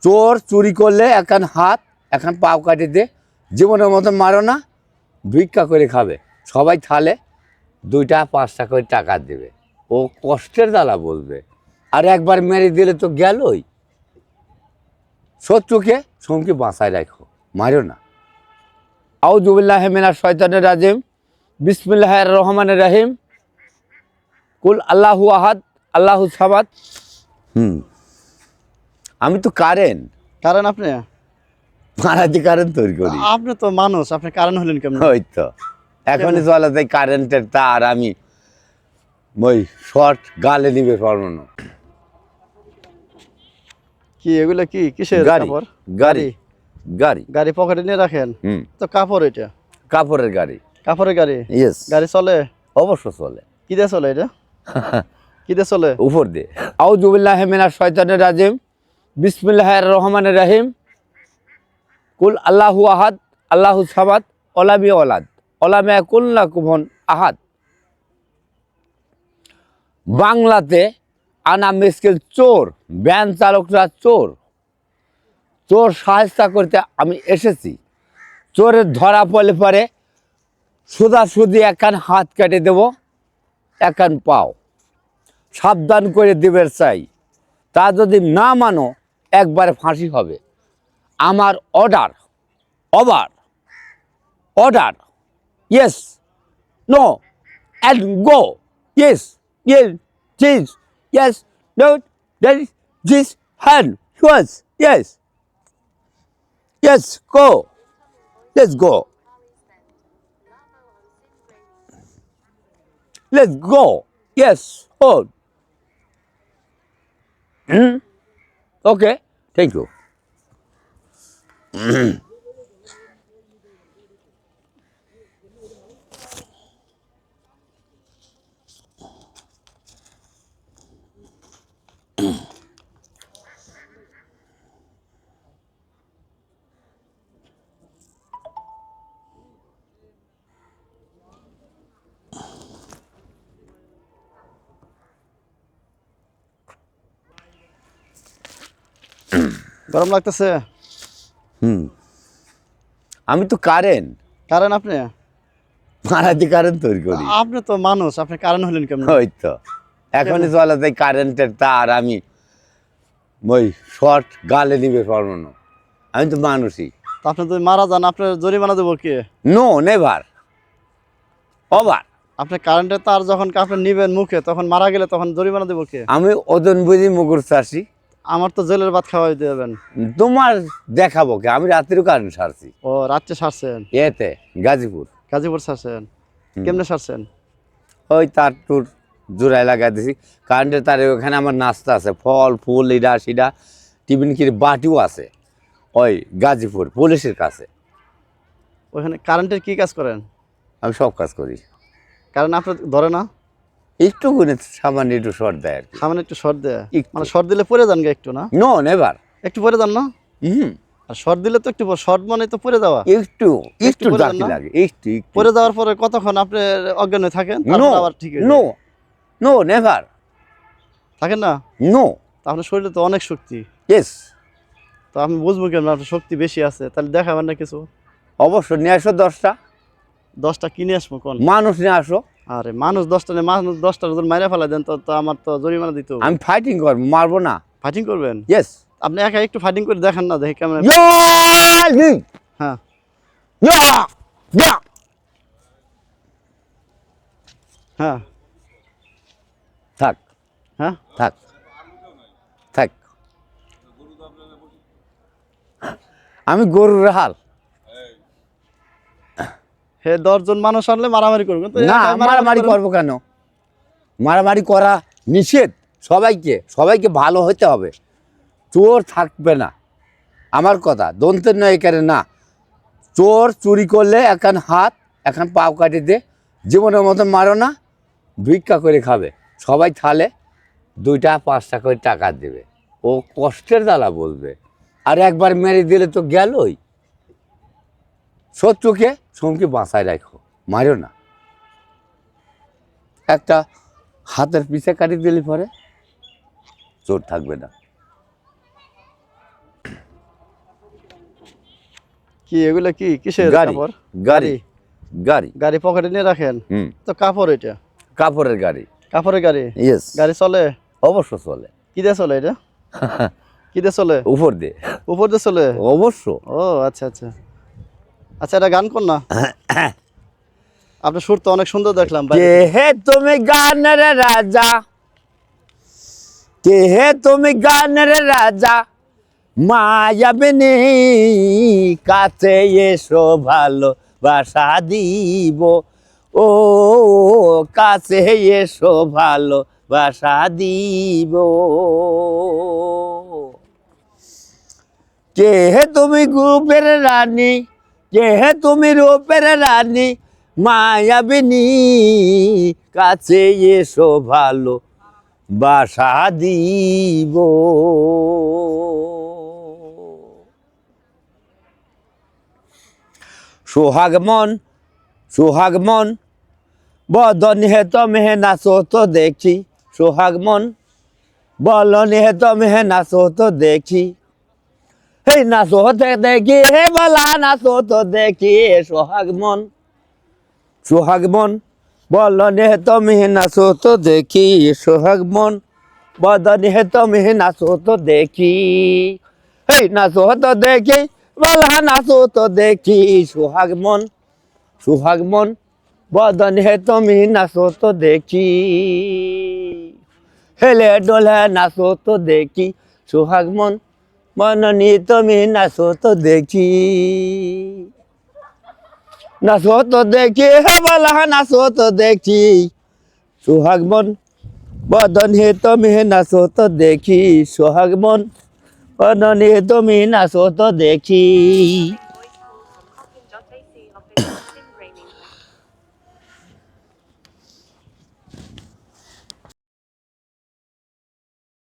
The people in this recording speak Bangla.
চোর চুরি করলে এখান হাত এখান পাও কাটে দে, জীবনের মতো মারো না, ভিক্ষা করে খাবে, সবাই থালে 2-5 করে টাকা দেবে, ও কষ্টের জ্বালা বলবে। আর একবার মেরে দিলে তো গেলই। শত্রুকে সঙ্গে বাঁচায় রাখো, মারো না। আউযু বিল্লাহি মিনাশ শাইতানির রাজিম, বিসমিল্লাহির রহমানির রহিম, কুল আল্লাহু আহাদ আল্লাহু সামাদ। আমি তো কারেন্ট আপনি মারাদি কারেন্ট তৈরি করি। আপনি তো মানুষ, আপনি কারণ হলেন কেমন? ওই তো এখনই চলা যায় কারেন্টের তার, আমি ওই শর্ট গালে নিবে পারবো না। কি এগুলো কি কিসের গাড়ি কাপড়? গাড়ি গাড়ি গাড়ি পকেটে নিয়ে রাখেন? তো কাপড়, এটা কাপড়ের গাড়ি। কাপড়ের গাড়ি? ইয়েস। গাড়ি চলে? অবশ্য চলে। কি দিয়ে চলে এটা? কি দিয়ে চলে? উপর দিয়ে। আউযু বিল্লাহি মিনাশ শাইতানির রাজিম, বিসমিল্লাহির রহমানির রহিম, কুল আল্লাহু আহাদ আল্লাহু সামাদ, ওয়ালাম ইউলাদ ওয়ালাম ইয়াকুল লাহু কুফুয়ান আহাদ। বাংলাতে আনা মিসকিন চোর, ভ্যান চালকরা চোর, চোর সাহায্য করতে আমি এসেছি। চোরের ধরা পড়লে পরে সোজাসুজি একান হাত কেটে দেব, একান পাও, সাবধান করে দিবের চাই। তা যদি না মানো একবারে ফাঁসি হবে। আমার order, over, order, yes, no, and go, yes, yes, cheese, yes, no, that is this hand, yes, yes, yes, go, let's go, let's go, yes, hold. Okay, thank you. গরম লাগতেছে? আমি তো কারেন্ট আপনি মারাদি কারেন্ট তৈরি করি। আপনি তো মানুষ, আপনি কারণ হলেন কেমন? ওই তো এখনই চলা যায় কারেন্টের তার, আমি ওই শর্ট গালে নিবে পারবো না। আমি তো মানুষই। আপনি যদি মারা যান, আপনার জরিমানা দেবো কে? No, never, over. আপনি কারেন্টের তার যখন আপনি নিবেন মুখে, তখন মারা গেলে তখন জরিমানা দেবো কে? আমি ওজন বুঝি মুগুর চাষি। আমার তো জেলের ভাত খাওয়াই দেবেন। তোমার দেখাবো কে? আমি রাত্রিও কারেন্ট সারছি। ও, রাত্রে সারছেন? এতে গাজীপুর। গাজীপুর সারছেন? কেমনে সারছেন? ওই তার টুর জোড়ায় লাগাই দিছি কারেন্টের তারে। ওখানে আমার নাস্তা আছে, ফল ফুল ইডা সিডা, টিফিন কিনে বাটিও আছে ওই গাজীপুর পুলিশের কাছে। ওইখানে কারেন্টের কি কাজ করেন? আমি সব কাজ করি। কারণ আপনার ধরে না? একটু গুনে সামান্য একটু শর্ট দেয় আর কি। সামনে একটু শর্ট দেয়, একটু। মানে শর্ট দিলে পড়ে যান গে একটু, না? No, never. একটু পড়ে যান না? আর শর্ট দিলে তো একটু, শর্ট মানে তো পড়ে যাওয়া। একটু একটু পড়ে যান জাকি না? লাগে, একটু একটু। পড়ে যাওয়ার পরে কতক্ষণ আপনি অজ্ঞান হয়ে থাকেন? নো, তারপর আবার ঠিক হয়ে নো, যায়? নো, নেভার, থাকেন না? নো। তা আপনার শরীরে তো অনেক শক্তি। ইয়েস। তো আমি বুঝবো কেমন আপনার শক্তি বেশি আছে? তাহলে দেখাবেন না কিছু? অবশ্য নিয়ে আসো 10টা 10টা কিনে আসবো কোন? মানুষ নিয়ে আসো। আরে মানুষ 10টা নেই, মানুষ 10টার যদি মাইরা ফেলা দেন তো আমার তো জরিমানা দিতে হবে। আমি ফাইটিং করবো, মারবো না। ফাইটিং করবেন? ইয়েস। আপনি একা একটু ফাইটিং করে দেখান না, দেখি কেমন। হ্যাঁ, হ্যাঁ, থাক, হ্যাঁ। থাক, থাক। আমি গরুর হাল। হে 10 জন মানুষ আনলে মারামারি করবেন তো? না, একা মারামারি করেন? করবো কেন? মারামারি করা নিষেধ। সবাইকে সবাইকে ভালো হতে হবে, চোর থাকবে না। আমার কথা দন্তের নয় এখানে না। চোর চুরি করলে এখান হাত এখান পাও কাটে দে, জীবনের মতো মারো না, ভিক্ষা করে খাবে, সবাই থালে 2-5 করে টাকা দেবে, ও কষ্টের জ্বালা বলবে। আর একবার মেরে দিলে তো গেলই। শত্রুকে সঙ্গে বাঁচায় রাখো, মারো না। একটা হাতের পিছে কাটি দিলে পরে চোর থাকবে না। কি এগুলো কি কিসের গাড়ি কাপড়? গাড়ি গাড়ি গাড়ি পকেটে নিয়ে রাখেন? হুম তো কাপড় এটা, কাপড়ের গাড়ি। কাপড়ের গাড়ি। ইয়েস, গাড়ি চলে? অবশ্য চলে। কি দিয়ে চলে এটা? কি দিয়ে চলে? উপর দিয়ে। উপর দিয়ে চলে? অবশ্য। ও আচ্ছা আচ্ছা আচ্ছা, এটা গান কর না। আপনার সুর তো অনেক সুন্দর দেখলাম ভাই। কে হে তুমি গানের রাজা, কে হে তুমি গানের রাজা, মায়াবিনী কাছে এসো ভালোবাসা দিব, ও কাছে এসো ভালোবাসা দিব। কে হে তুমি রূপের রানী, কে হে তুমি রূপের রানী, মায়াবিনী কাছে এসো ভালো বাসা দিব। সোহাগ মন, সোহাগ মন, বদন হে তুমি হে নাচো তো দেখি, সোহাগ মন বলন হে তুমি হে নাচো তো দেখি, হে নাচো তো দেখি, হে বলা নাচো তো দেখি, সোহাগ মন, সোহাগ মন বলন হে তুমি হে নাচো তো দেখি, সোহাগ মন বদন হে তুমি হে নাচো তো দেখি, হে নাচো তো দেখি, বলা নাচো তো দেখি, সোহাগ মন, সোহাগ মন বদন হে তুমি নাচো তো দেখি, হেলে ডোলে নাচো তো দেখি, সোহাগ মন মননি তুমি নাচো তো দেখি, নাচো তো দেখি, হে বলা নাচো তো দেখি, সোহাগ মন বদন হে তুমি নাচো তো দেখি, সোহাগ মন বদন হে তুমি নাচো তো দেখি।